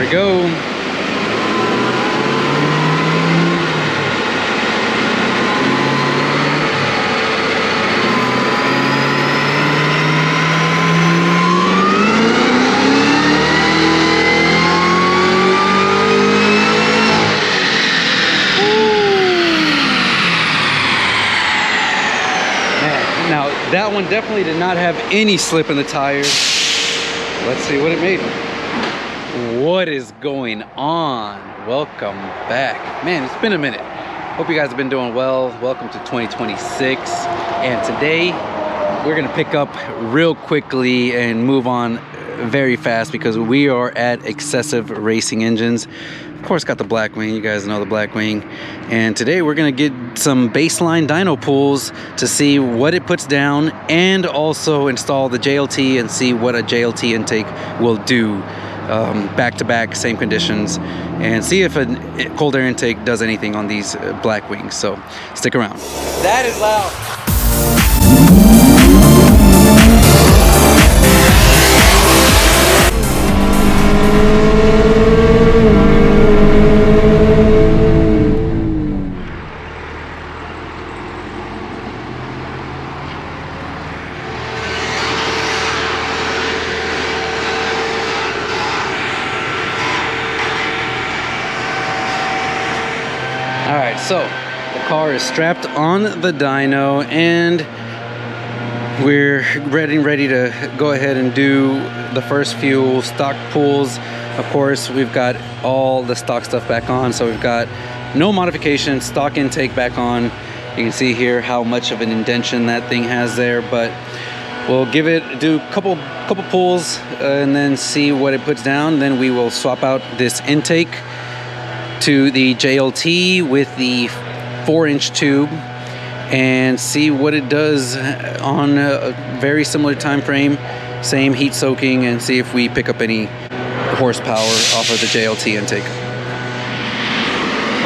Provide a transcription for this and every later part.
we go. Now, that one definitely did not have any slip in the tires. Let's see what it made. What is going on? Welcome back. Man, it's been a minute. Hope you guys have been doing well. Welcome to 2026. And today, we're gonna pick up real quickly and move on very fast because we are at Excessive Racing Engines. Of course, got the Blackwing. You guys know the Blackwing. And today we're gonna get some baseline dyno pulls to see what it puts down, and also install the JLT and see what a JLT intake will do back to back, same conditions, and see if a cold air intake does anything on these Blackwings. So stick around. That is loud. Alright, so the car is strapped on the dyno and we're ready to go ahead and do the first few stock pulls. Of course, we've got all the stock stuff back on, so we've got no modifications, stock intake back on. You can see here how much of an indentation that thing has there, but we'll do a couple pulls and then see what it puts down. Then we will swap out this intake to the JLT with the 4-inch tube and see what it does on a very similar time frame, same heat soaking, and see if we pick up any horsepower off of the JLT intake.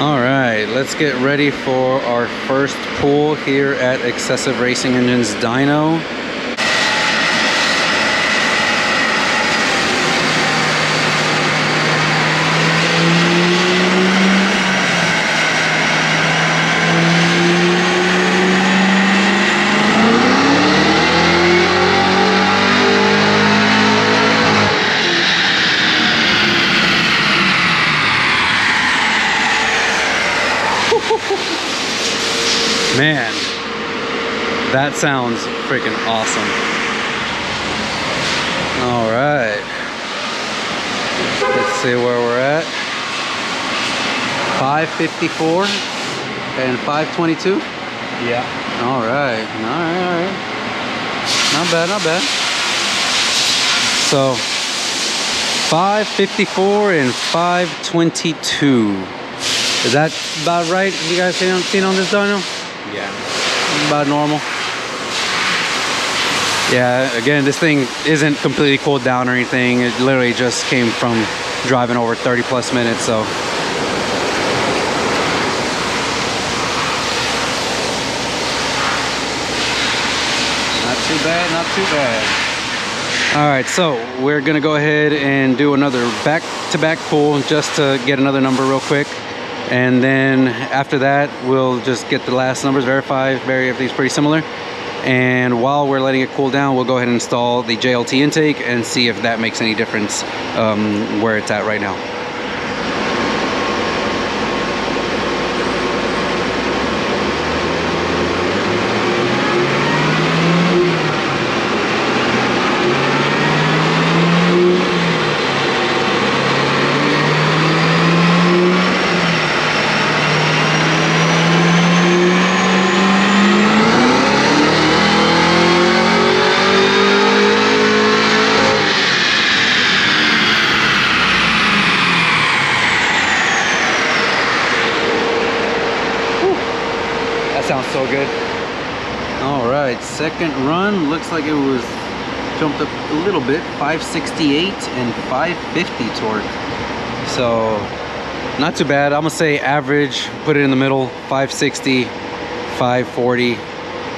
All right, let's get ready for our first pull here at Excessive Racing Engines dyno. Man, that sounds freaking awesome. All right, let's see where we're at. 554 and 522. Yeah. All right. Not bad. So 554 and 522. Is that about right? You guys seen on this dyno? Yeah. About normal. Yeah, again, this thing isn't completely cooled down or anything. It literally just came from driving over 30 plus minutes, so. Not too bad. All right, so we're gonna go ahead and do another back-to-back pull just to get another number real quick. And then after that, we'll just get the last numbers, verify everything's pretty similar. And while we're letting it cool down, we'll go ahead and install the JLT intake and see if that makes any difference where it's at right now. Sounds so good. All right, second run looks like it was jumped up a little bit, 568 and 550 torque. So not too bad. I'm gonna say average, put it in the middle, 560, 540,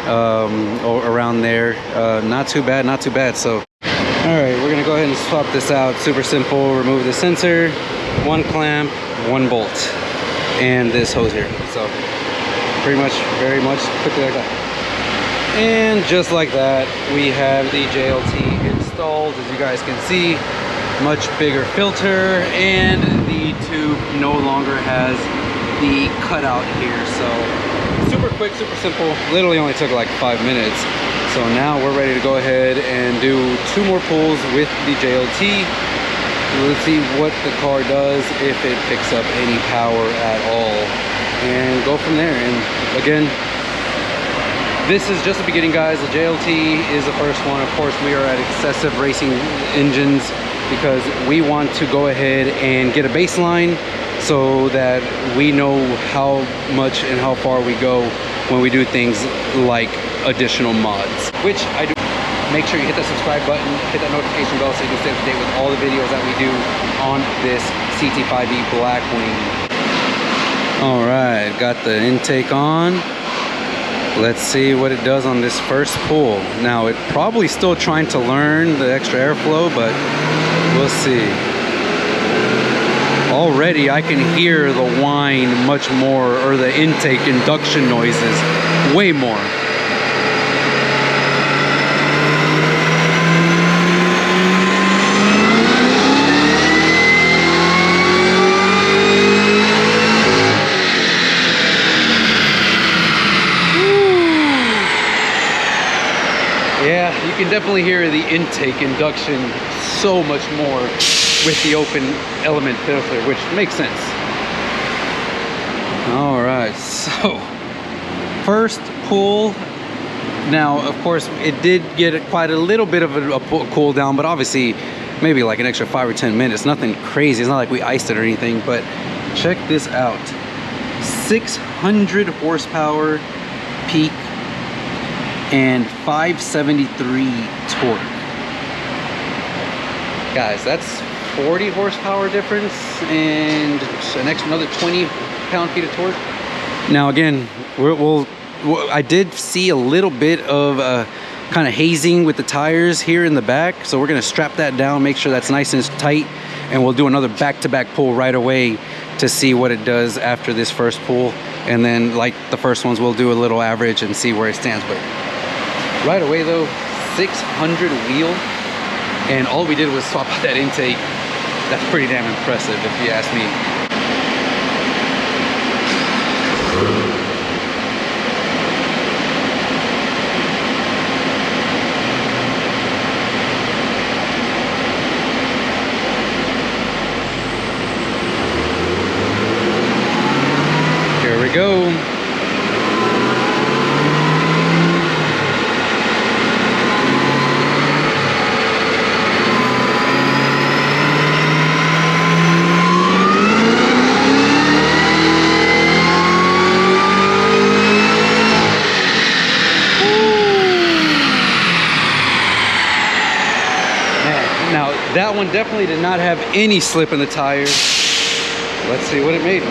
or around there. Not too bad. So All right, we're gonna go ahead and swap this out. Super simple. Remove the sensor, one clamp, one bolt, and this hose here. So pretty much, very much quickly like that. And just like that, we have the JLT installed. As you guys can see, much bigger filter, and the tube no longer has the cutout here. So super quick, super simple. Literally only took like 5 minutes. So now we're ready to go ahead and do 2 more pulls with the JLT. Let's see what the car does, if it picks up any power at all, and go from there. And again, this is just the beginning, guys. The JLT is the first one. Of course, we are at Excessive Racing Engines because we want to go ahead and get a baseline so that we know how much and how far we go when we do things like additional mods, which I do. Make sure you hit that subscribe button, hit that notification bell so you can stay up to date with all the videos that we do on this CT5-V Blackwing. All right, got the intake on. Let's see what it does on this first pull. Now, it's probably still trying to learn the extra airflow, but we'll see. Already I can hear the whine much more, or the intake induction noises way more. Yeah, you can definitely hear the intake induction so much more with the open element filter, which makes sense. All right, so first pull. Now, of course, it did get quite a little bit of a cool down, but obviously maybe like an extra 5 or 10 minutes. Nothing crazy. It's not like we iced it or anything, but check this out. 600 horsepower peak and 573 torque. Guys, that's 40 horsepower difference and another 20 pound-feet of torque. Now again, I did see a little bit of kind of hazing with the tires here in the back, so we're gonna strap that down, make sure that's nice and tight, and we'll do another back-to-back pull right away to see what it does after this first pull. And then, like the first ones, we'll do a little average and see where it stands. But right away though, 600 wheel, and all we did was swap out that intake. That's pretty damn impressive if you ask me. Here we go. That one definitely did not have any slip in the tires. Let's see what it made.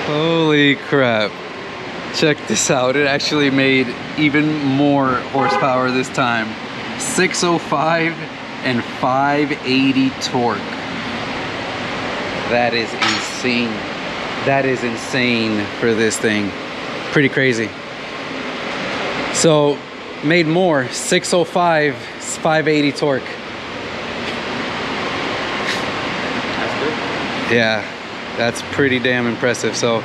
Holy crap. Check this out. It actually made even more horsepower this time. 605 and 580 torque. That is insane. That is insane for this thing. Pretty crazy. So, made more. 605, 580 torque. Yeah, that's pretty damn impressive. So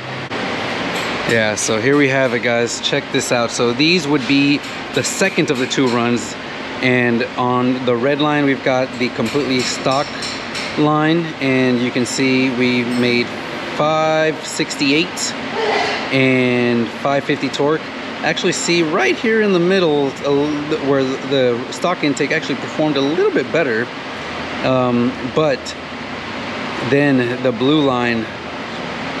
yeah, so here we have it, guys. Check this out. So these would be the second of the 2 runs, and on the red line we've got the completely stock line, and you can see we made 568 and 550 torque. Actually see right here in the middle where the stock intake actually performed a little bit better, but then the blue line,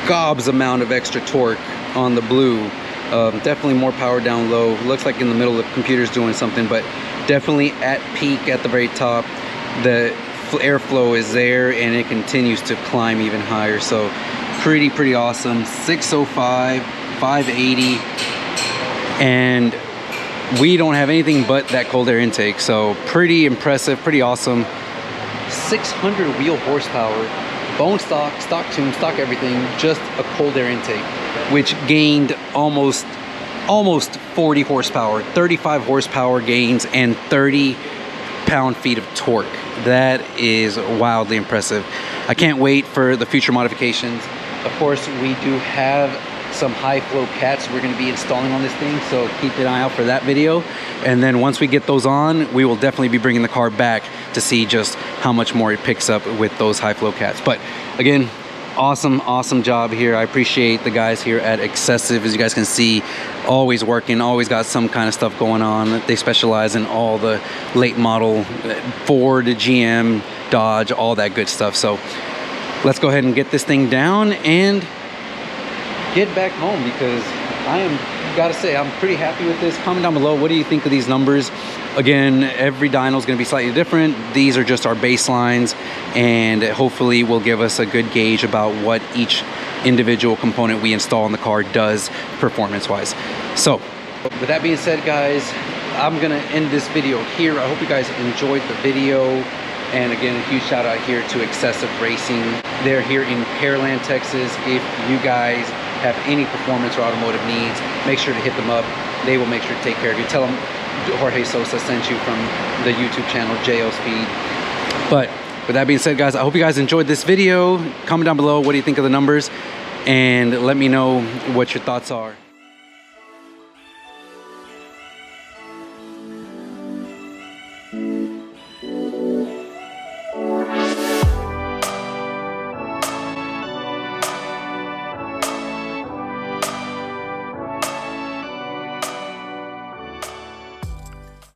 gobs amount of extra torque on the blue. Definitely more power down low. Looks like in the middle the computer's doing something, but definitely at peak at the very top. The airflow is there and it continues to climb even higher. So pretty awesome. 605, 580, and we don't have anything but that cold air intake. So pretty impressive, pretty awesome. 600 wheel horsepower, bone stock, stock tune, stock everything, just a cold air intake, which gained almost 40 horsepower, 35 horsepower gains, and 30 pound-feet of torque. That is wildly impressive. I can't wait for the future modifications. Of course, we do have some high flow cats we're going to be installing on this thing, so keep an eye out for that video. And then once we get those on, we will definitely be bringing the car back to see just how much more it picks up with those high flow cats. But again, awesome job here. I appreciate the guys here at Excessive. As you guys can see, always working, always got some kind of stuff going on. They specialize in all the late model Ford, GM, Dodge, all that good stuff. So let's go ahead and get this thing down and get back home, because gotta say, I'm pretty happy with this. Comment down below, what do you think of these numbers? Again, every dyno is going to be slightly different. These are just our baselines, and hopefully will give us a good gauge about what each individual component we install in the car does performance-wise. So, with that being said, guys, I'm going to end this video here. I hope you guys enjoyed the video. And again, a huge shout out here to Excessive Racing. They're here in Pearland, Texas. If you guys have any performance or automotive needs, make sure to hit them up. They will make sure to take care of you. Tell them Jorge Sosa sent you from the YouTube channel JLT. But with that being said, guys, I hope you guys enjoyed this video. Comment down below, what do you think of the numbers, and let me know what your thoughts are.